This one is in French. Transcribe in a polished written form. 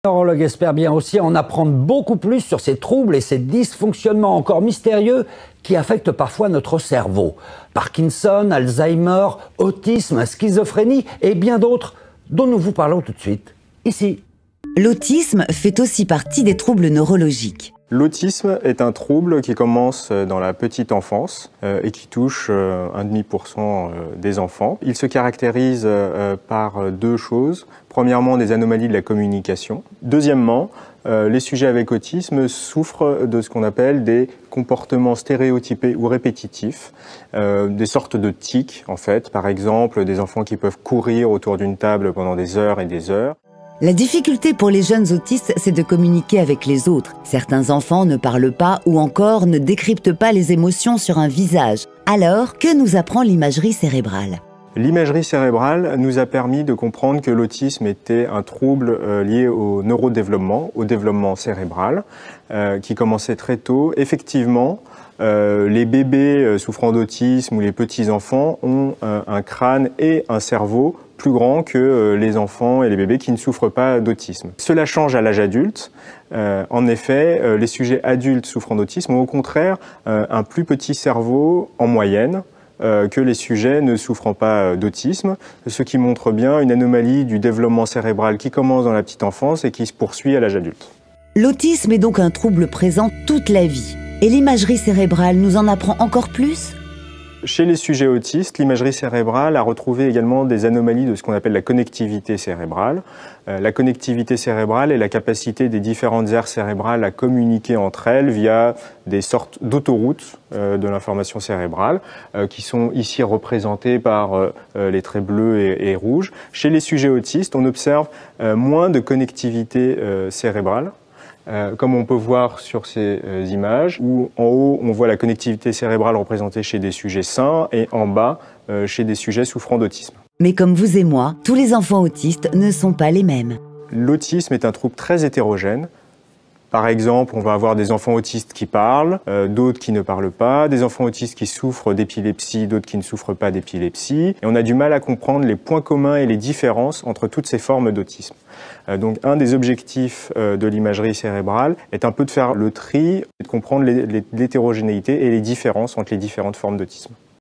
Neurologue espère bien aussi en apprendre beaucoup plus sur ces troubles et ces dysfonctionnements encore mystérieux qui affectent parfois notre cerveau. Parkinson, Alzheimer, autisme, schizophrénie et bien d'autres dont nous vous parlons tout de suite, ici. L'autisme fait aussi partie des troubles neurologiques. L'autisme est un trouble qui commence dans la petite enfance et qui touche 1,5% des enfants. Il se caractérise par deux choses. Premièrement, des anomalies de la communication. Deuxièmement, les sujets avec autisme souffrent de ce qu'on appelle des comportements stéréotypés ou répétitifs, des sortes de tics en fait. Par exemple, des enfants qui peuvent courir autour d'une table pendant des heures et des heures. La difficulté pour les jeunes autistes, c'est de communiquer avec les autres. Certains enfants ne parlent pas ou encore ne décryptent pas les émotions sur un visage. Alors, que nous apprend l'imagerie cérébrale ? L'imagerie cérébrale nous a permis de comprendre que l'autisme était un trouble lié au neurodéveloppement, au développement cérébral, qui commençait très tôt. Effectivement, les bébés souffrant d'autisme ou les petits-enfants ont un crâne et un cerveau plus grands que les enfants et les bébés qui ne souffrent pas d'autisme. Cela change à l'âge adulte. En effet, les sujets adultes souffrant d'autisme ont au contraire un plus petit cerveau en moyenne que les sujets ne souffrant pas d'autisme, ce qui montre bien une anomalie du développement cérébral qui commence dans la petite enfance et qui se poursuit à l'âge adulte. L'autisme est donc un trouble présent toute la vie. Et l'imagerie cérébrale nous en apprend encore plus ? Chez les sujets autistes, l'imagerie cérébrale a retrouvé également des anomalies de ce qu'on appelle la connectivité cérébrale. La connectivité cérébrale est la capacité des différentes aires cérébrales à communiquer entre elles via des sortes d'autoroutes de l'information cérébrale qui sont ici représentées par les traits bleus et rouges. Chez les sujets autistes, on observe moins de connectivité cérébrale. Comme on peut voir sur ces images, où en haut on voit la connectivité cérébrale représentée chez des sujets sains et en bas chez des sujets souffrant d'autisme. Mais comme vous et moi, tous les enfants autistes ne sont pas les mêmes. L'autisme est un trouble très hétérogène. Par exemple, on va avoir des enfants autistes qui parlent, d'autres qui ne parlent pas, des enfants autistes qui souffrent d'épilepsie, d'autres qui ne souffrent pas d'épilepsie. Et on a du mal à comprendre les points communs et les différences entre toutes ces formes d'autisme. Donc un des objectifs de l'imagerie cérébrale est un peu de faire le tri et de comprendre l'hétérogénéité et les différences entre les différentes formes d'autisme.